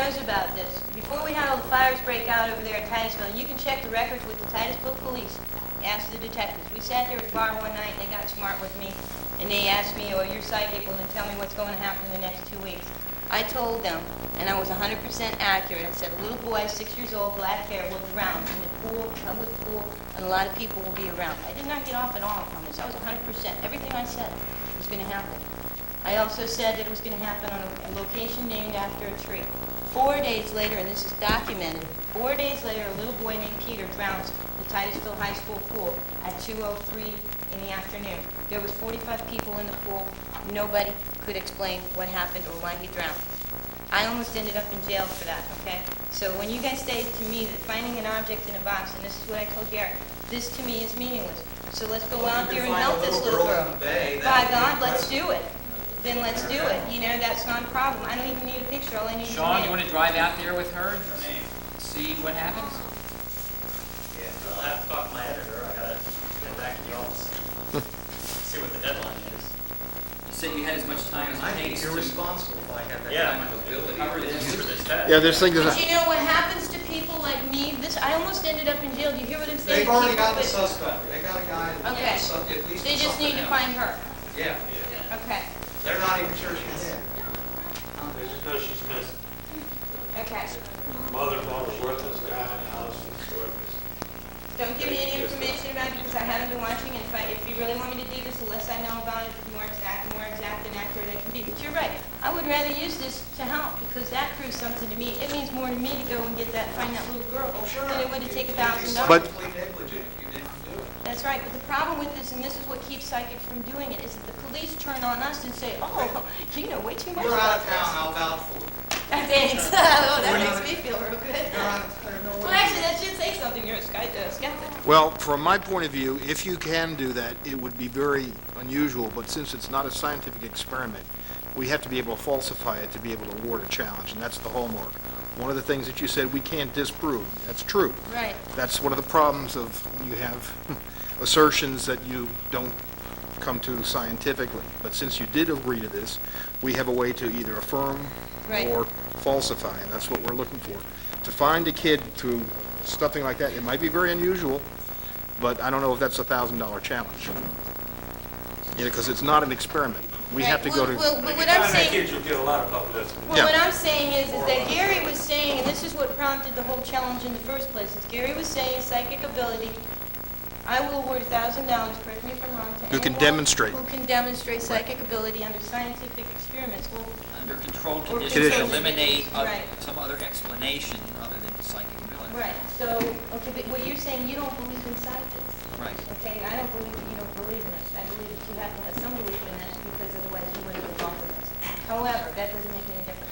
knows about this. Before we had all the fires break out over there in Titusville, and you can check the records with the Titusville police, ask the detectives. We sat there at the bar one night, and they got smart with me, and they asked me, you're psychic, well, then tell me what's going to happen in the next 2 weeks. I told them, and I was 100% accurate. I said, a little boy, 6 years old, black hair, will drown in the pool, public pool, and a lot of people will be around. I did not get off at all on this. I was 100%. Everything I said was going to happen. I also said that it was going to happen on a location named after a tree. 4 days later, and this is documented, 4 days later, a little boy named Peter drowns in the Titusville High School pool at 2:03 in the afternoon. There was 45 people in the pool. Nobody could explain what happened or why he drowned. I almost ended up in jail for that, okay? So when you guys say to me that finding an object in a box, and this is what I told Garrett, this to me is meaningless. So let's go out there and help this little girl. By God, let's do it. Then let's do it. You know, that's not a problem. I don't even need a picture. All I need is a Sean, name. you want to drive out there with her and see what happens? Yeah, I'll have to talk to my editor. I gotta get back to the office. See what the deadline is. You said you had as much time as it takes to irresponsible if I have that kind of ability cover this. for this test. Yeah, there's things But that... you know what happens to people like me? I almost ended up in jail. Do you hear what I'm saying? They've already People got the with- suspect. They got a guy at Okay. least They just need to something find her. else. Yeah. Okay. They're not even sure she's dead. They just know she's missing. Okay. Mother thought was worthless guy in the house and it's worthless. Don't give me any information about it because I haven't been watching. And if you really want me to do this, the less I know about it, the more exact and accurate I can be. But you're right. I would rather use this to help because that proves something to me. It means more to me to go and find that little girl than it would to take $1,000. But- Negligent if you didn't do it. That's right. But the problem with this, and this is what keeps psychics from doing it, is that the police turn on us and say, "Oh, you know way too much You're about out of town. this." I'll vouch for you. Thanks. Oh, that makes me feel real good. You're out of town. No Well, way. actually, that should say something. You're a skeptic. Well, from my point of view, if you can do that, it would be very unusual, but since it's not a scientific experiment, we have to be able to falsify it to be able to award a challenge, and that's the hallmark. One of the things that you said we can't disprove, that's true. Right. That's one of the problems of when you have assertions that you don't come to scientifically. But since you did agree to this, we have a way to either affirm Right. or falsify, and that's what we're looking for. To find a kid through something like that, it might be very unusual, but I don't know if that's a $1,000 challenge. Because it's not an experiment. We have to go to... Well, but If what you I'm find that saying... kid, you'll get a lot of publicity. Well, Yeah. what I'm saying is that Gary was saying, and this is what prompted the whole challenge in the first place, is Gary was saying psychic ability, I will award $1,000, correct me if I'm wrong, to Who can anyone demonstrate. who can demonstrate psychic ability under scientific experiments. Well, under controlled Or conditions, conditions. eliminate Right. some other explanation other than psychic ability. right, so, okay, but what you're saying, you don't believe in psychics. Right. Okay, I don't believe that you don't believe in this. I believe that you have to have some belief in this because otherwise you wouldn't be involved in this. However, that doesn't make any difference.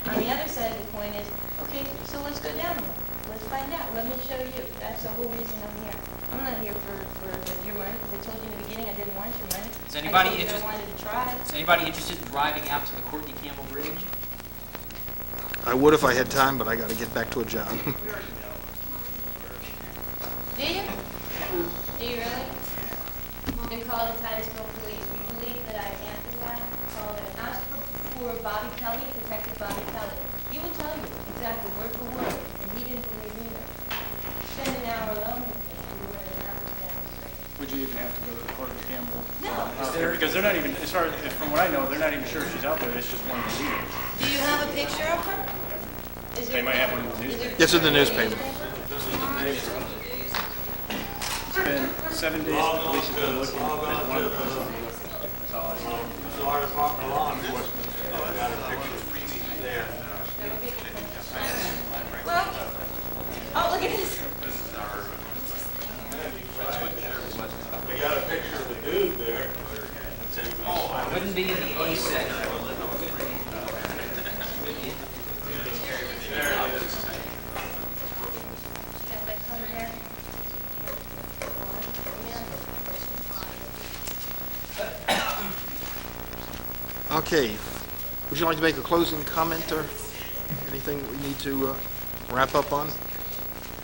On the other side of the coin is, okay, so let's go down there. Let's find out. Let me show you. That's the whole reason I'm here. I'm not here for your money, because I told you in the beginning I didn't want your money. Is anybody I told you interested? I wanted to try. Is anybody interested in driving out to the Courtney Campbell Bridge? I would if I had time, but I got to get back to a job. Do you? Do you really? Then call the Titusville Police. We believe that I can't do that. Call it. Ask for Bobby Kelly, Detective Bobby Kelly. He will tell you exactly word for word, and he didn't believe either. Spend an hour alone with me. We would have never demonstrated. Would you even have to go to the Courtney Campbell No. out there? Because they're not even, as far as, from what I know, they're not even sure she's out there, it's just one to see her. Do you have a picture of her? Is They it- might have one in the is newspaper. it- Yes, in the newspaper. It's been 7 days, the police have been looking, there's one person. That's all I know. Florida Department of Law Enforcement. I got a picture there. Well, oh, look at this. We got a picture of the dude there. Wouldn't be in the A section. Got my phone there. Okay. Would you like to make a closing comment or anything we need to wrap up on?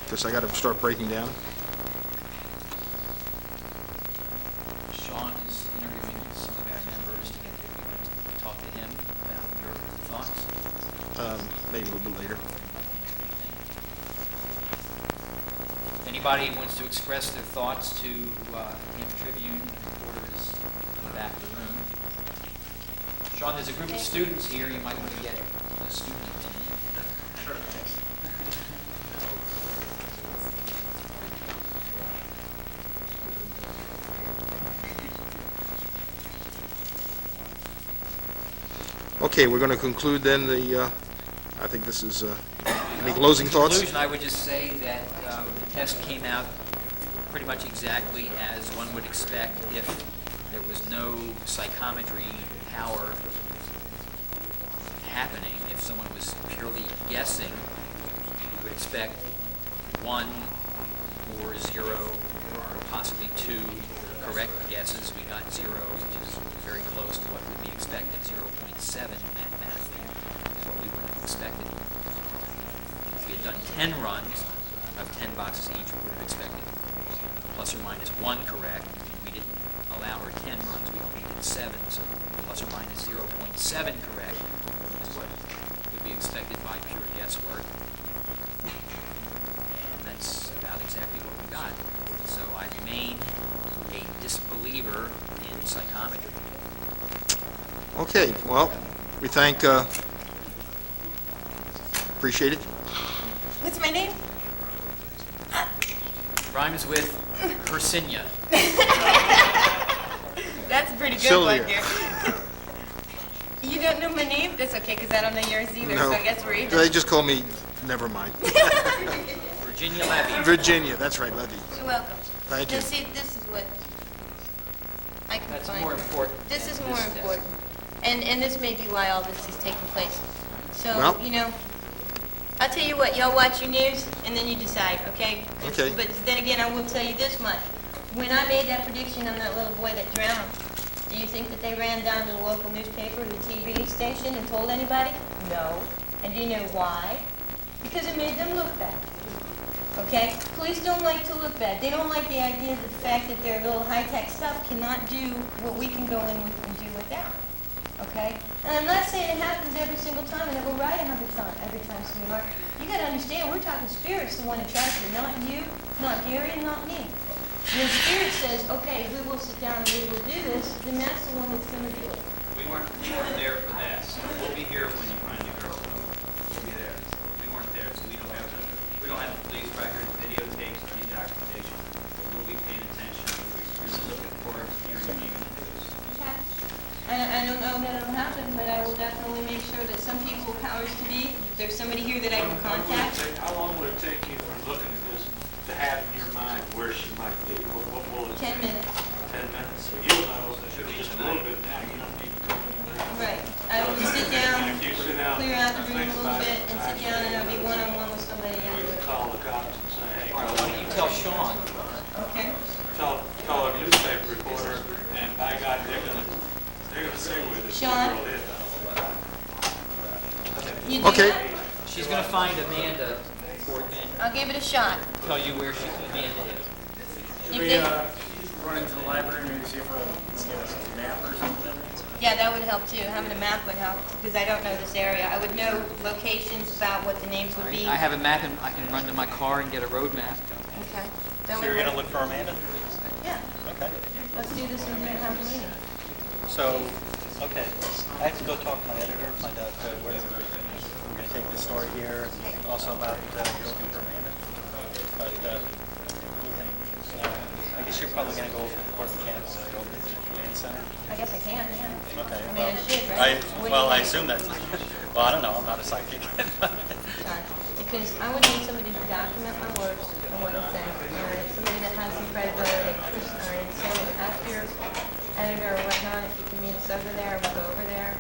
Because I got to start breaking down. Sean is interviewing some of our members to get to talk to him about your thoughts. Maybe maybe a little bit later. If anybody wants to express their thoughts to Hampton Tribune, reporters in the back of the room. Sean, there's a group of students here. You might want to get a student opinion. Sure. Okay, we're going to conclude then I think this is, any closing thoughts? In conclusion, I would just say that the test came out pretty much exactly as one would expect if there was no psychometry power happening. If someone was purely guessing, you would expect 1 or 0 or possibly 2 correct guesses. We got 0, which is very close to what would be expected. 0.7 mathematically is what we would have expected. If we had done 10 runs of 10 boxes each, we would have expected plus or minus 1 correct. We didn't allow our 10 runs, we only did 7, so plus or minus 0.7 correct is what would be expected by pure guesswork. And that's about exactly what we got. So I remain a disbeliever in psychometry. Okay, well, we thank, appreciate it. What's my name? Rhymes with Hersinia. That's a pretty good Sylvia. one, dear. You don't know my name? That's okay, because I don't know yours either, No. so I guess we're even. They just call me, never mind. Virginia Levy. Virginia, that's right, Levy. You're welcome. Thank you. Now, see, this is what I can That's find. more important. This is than more test. important. And this may be why all this is taking place. So, Well- you know, I'll tell you what, y'all watch your news, and then you decide, okay? Okay. But then again, I will tell you this much. When I made that prediction on that little boy that drowned, do you think that they ran down to the local newspaper or the TV station and told anybody? No. And do you know why? Because it made them look bad. Okay? Police don't like to look bad. They don't like the idea that the fact that their little high-tech stuff cannot do what we can go in with and do without. Okay? And I'm not saying it happens every single time and it will right every time, sweetheart. You gotta understand, we're talking Spirit's the one attracted, not you, not Gary, and not me. When Spirit says, okay, we will sit down and we will do this, then that's the one that's gonna do it. We weren't there for that. We'll be here when you find your girl. We'll be there. We weren't there, so we don't have the police records, videotapes, or any documentation. But we'll be paying attention. We're really looking forward to hearing you. Okay? I don't know that it'll happen, but I will definitely make sure that some people, powers to be, if there's somebody here that I can contact. How long would it take you from looking at this to have in your mind where she might be? What will it 10 take? minutes. 10 minutes, so you'll know just a little bit now, you don't need to go anywhere. Right. I will sit down, And if you sit down clear out the and room a think little about bit, it, and sit down, and I'll be one-on-one with somebody you after. can call the cops and say, hey, All right, why don't you tell Sean? Okay? call a newspaper reporter, and by God, they're gonna say where this Sean? girl is. You do Okay. that? She's going to find Amanda for and I'll give it a shot. tell you where Amanda is. If We they- run into the library, maybe see if we can get us a map or something. Yeah, that would help too. Having a map would help, because I don't know this area. I would know locations about what the names would be. I have a map and I can run to my car and get a road map. Okay. That So would you're gonna help. look for Amanda? Yeah. Okay. Let's do this and then have a meeting. So, okay, I have to go talk to my editor, find out where we're gonna take this story here, and also about you're looking for Amanda. But we can, I guess you're probably gonna go over to the court mechanics and go over to the command center. I guess I can, yeah. Okay. I mean, I should, right? What do you Well, I think? assume that's, well, I don't know, I'm not a psychic. John, because I would need somebody to document my words and what I'm saying. All right, somebody that has some credibility. All right, so ask your editor or whatnot if you can meet us over there. We'll go over there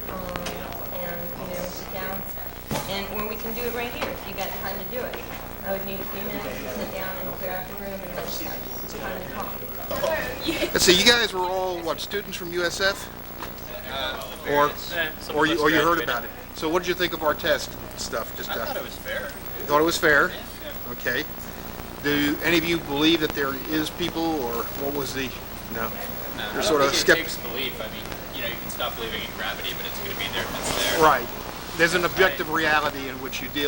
and sit down. And or we can do it right here if you got time to do it. I would need a few minutes to sit down and clear out the room and let's have some time to talk. Let's see, you guys were all, what, students from USF? Or you heard about it? So what did you think of our test stuff? Just, I thought it was fair. you thought it was fair? Okay. Do any of you believe that there is people, or what was the, no? You're sort of skeptical. Belief. I mean, you can stop believing in gravity, but it's going to be there if it's there. Right. there's an objective reality in which you deal